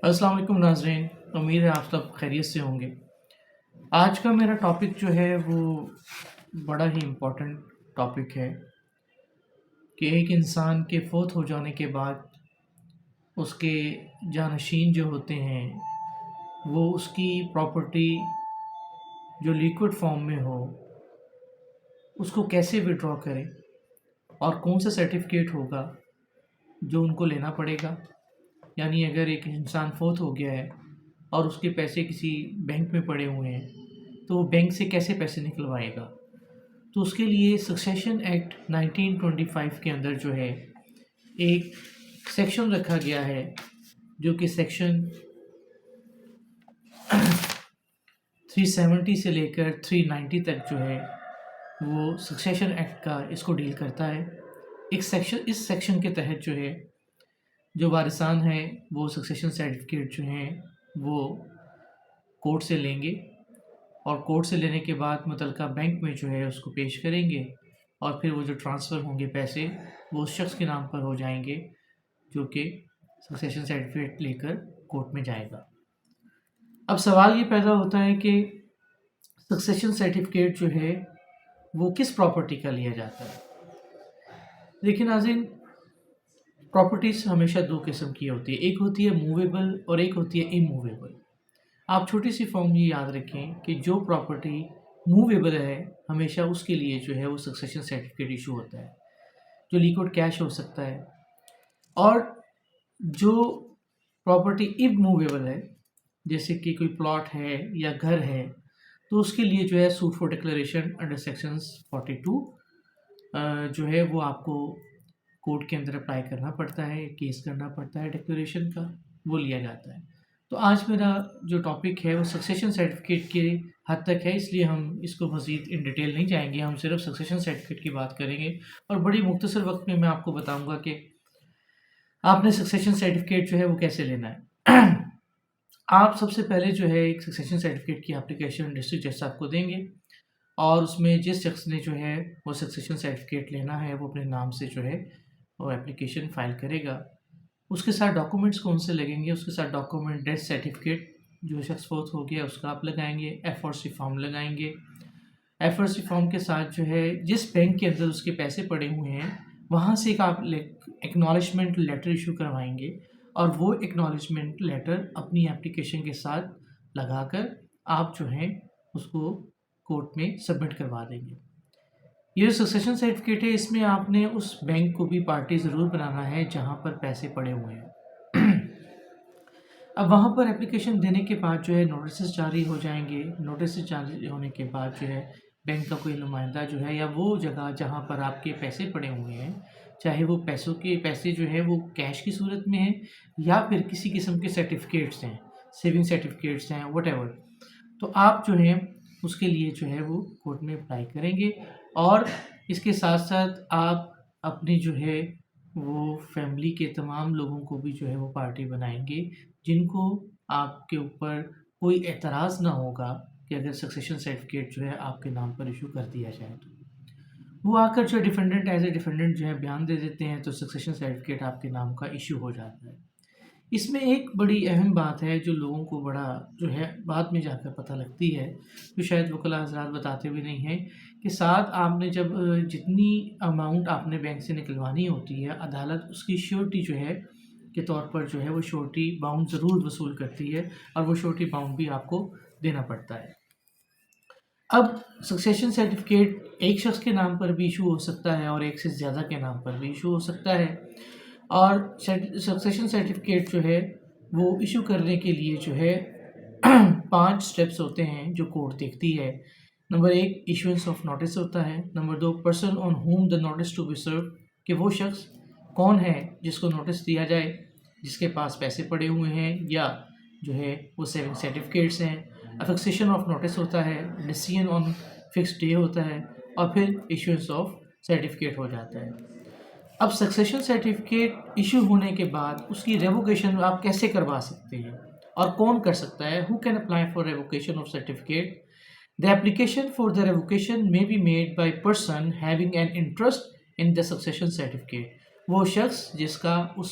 السلام علیکم ناظرین، امید ہے آپ سب خیریت سے ہوں گے۔ آج کا میرا ٹاپک جو ہے وہ بڑا ہی امپورٹنٹ ٹاپک ہے کہ ایک انسان کے فوت ہو جانے کے بعد اس کے جانشین جو ہوتے ہیں وہ اس کی پراپرٹی جو لیکوڈ فارم میں ہو اس کو کیسے وڈرا کریں اور کون سا سرٹیفکیٹ ہوگا جو ان کو لینا پڑے گا۔ یعنی اگر ایک انسان فوت ہو گیا ہے اور اس کے پیسے کسی بینک میں پڑے ہوئے ہیں تو وہ بینک سے کیسے پیسے نکلوائے گا، تو اس کے لیے سکسیشن ایکٹ 1925 کے اندر جو ہے ایک سیکشن رکھا گیا ہے جو کہ سیکشن 370 سے لے کر 390 تک جو ہے وہ سکسیشن ایکٹ کا اس کو ڈیل کرتا ہے۔ اس سیکشن کے تحت جو ہے جو وارثان ہیں وہ سکسیشن سرٹیفکیٹ جو ہیں وہ کورٹ سے لیں گے اور کورٹ سے لینے کے بعد متعلقہ بینک میں جو ہے اس کو پیش کریں گے اور پھر وہ جو ٹرانسفر ہوں گے پیسے وہ اس شخص کے نام پر ہو جائیں گے جو کہ سکسیشن سرٹیفکیٹ لے کر کورٹ میں جائے گا۔ اب سوال یہ پیدا ہوتا ہے کہ سکسیشن سرٹیفکیٹ جو ہے وہ کس پراپرٹی کا لیا جاتا ہے۔ دیکھیں ناظرین، پراپرٹیز ہمیشہ دو قسم کی ہوتی ہے، ایک ہوتی ہے موویبل اور ایک ہوتی ہے اموویبل۔ آپ چھوٹی سی فارم یہ یاد رکھیں کہ جو پراپرٹی موویبل ہے ہمیشہ اس کے لیے جو ہے وہ سکسیشن سرٹیفکیٹ ایشو ہوتا ہے، جو لیکوڈ کیش ہو سکتا ہے، اور جو پراپرٹی اموویبل ہے جیسے کہ کوئی پلاٹ ہے یا گھر ہے تو اس کے لیے جو ہے suit for declaration under sections 42 جو ہے وہ آپ کو کورٹ کے اندر اپلائی کرنا پڑتا ہے، کیس کرنا پڑتا ہے ڈکلیریشن کا، وہ لیا جاتا ہے۔ تو آج میرا جو ٹاپک ہے وہ سکسیشن سرٹیفکیٹ کے حد تک ہے، اس لیے ہم اس کو مزید ان ڈیٹیل نہیں جائیں گے، ہم صرف سکسیشن سرٹیفکیٹ کی بات کریں گے اور بڑی مختصر وقت میں آپ کو بتاؤں گا کہ آپ نے سکسیشن سرٹیفکیٹ جو ہے وہ کیسے لینا ہے۔ آپ سب سے پہلے جو ہے ایک سکسیشن سرٹیفکیٹ کی اپلیکیشن ڈسٹرکٹ جج صاحب کو دیں گے اور اس میں جس شخص نے جو ہے وہ سکسیشن سرٹیفکیٹ لینا ہے وہ اپنے نام سے جو ہے وہ اپلیکیشن فائل کرے گا۔ اس کے ساتھ ڈاکومنٹس کون سے لگیں گے؟ اس کے ساتھ ڈاکومنٹ ڈیتھ سرٹیفکیٹ جو شخص فوت ہو گیا اس کا آپ لگائیں گے، FRC فارم لگائیں گے۔ FRC فارم کے ساتھ جو ہے جس بینک کے اندر اس کے پیسے پڑے ہوئے ہیں وہاں سے ایک آپ ایکنالجمنٹ لیٹر ایشو کروائیں گے اور وہ ایکنالجمنٹ لیٹر اپنی اپلیکیشن کے ساتھ لگا کر آپ جو ہیں اس کو کورٹ میں سبمٹ کروا دیں گے۔ یہ جو سکسیشن سرٹیفکیٹ ہے اس میں آپ نے اس بینک کو بھی پارٹی ضرور بنانا ہے جہاں پر پیسے پڑے ہوئے ہیں۔ اب وہاں پر اپلیکیشن دینے کے بعد جو ہے نوٹسز جاری ہو جائیں گے، نوٹسز جاری ہونے کے بعد جو ہے بینک کا کوئی نمائندہ جو ہے یا وہ جگہ جہاں پر آپ کے پیسے پڑے ہوئے ہیں، چاہے وہ پیسے جو ہے وہ کیش کی صورت میں ہیں یا پھر کسی قسم کے سرٹیفکیٹس ہیں، سیونگ سرٹیفکیٹس ہیں، وٹ ایور، تو آپ جو ہیں اس کے لیے جو ہے وہ کورٹ میں اپلائی کریں گے اور اس کے ساتھ ساتھ آپ اپنی جو ہے وہ فیملی کے تمام لوگوں کو بھی جو ہے وہ پارٹی بنائیں گے جن کو آپ کے اوپر کوئی اعتراض نہ ہوگا کہ اگر سکسیشن سرٹیفکیٹ جو ہے آپ کے نام پر ایشو کر دیا جائے تو وہ آ کر جو ڈیفینڈنٹ ایز اے ڈیفینڈنٹ جو ہے بیان دے دیتے ہیں تو سکسیشن سرٹیفکیٹ آپ کے نام کا ایشو ہو جاتا ہے۔ اس میں ایک بڑی اہم بات ہے جو لوگوں کو بڑا جو ہے بعد میں جا کر پتہ لگتی ہے، جو شاید وکلاء حضرات بتاتے بھی نہیں ہیں، کہ ساتھ آپ نے جب جتنی اماؤنٹ آپ نے بینک سے نکلوانی ہوتی ہے عدالت اس کی شیورٹی جو ہے کے طور پر جو ہے وہ شیورٹی باؤنڈ ضرور وصول کرتی ہے اور وہ شیورٹی باؤنڈ بھی آپ کو دینا پڑتا ہے۔ اب سکسیشن سرٹیفکیٹ ایک شخص کے نام پر بھی ایشو ہو سکتا ہے اور ایک سے زیادہ کے نام پر بھی ایشو ہو سکتا ہے، اور سکسیشن سرٹیفکیٹ جو ہے وہ ایشو کرنے کے لیے جو ہے 5 سٹیپس ہوتے ہیں جو کورٹ دیکھتی ہے۔ نمبر 1 ایشوئنس آف نوٹس ہوتا ہے، number 2 person on home the notice to be serve, کہ وہ شخص کون ہے جس کو نوٹس دیا جائے، جس کے پاس پیسے پڑے ہوئے ہیں یا جو ہے وہ سیونگ سرٹیفکیٹس ہیں۔ افیکسیشن آف نوٹس ہوتا ہے، ڈیسیژن آن فکس ڈے ہوتا ہے اور پھر ایشوئنس آف سرٹیفکیٹ ہو جاتا ہے۔ اب سکسیشن سرٹیفکیٹ ایشو ہونے کے بعد اس کی ریووکیشن آپ کیسے کروا سکتے ہیں اور کون کر سکتا ہے؟ Who can apply for revocation of certificate? The application for the revocation may be made by person having an interest in the succession certificate، وہ شخص جس کا اس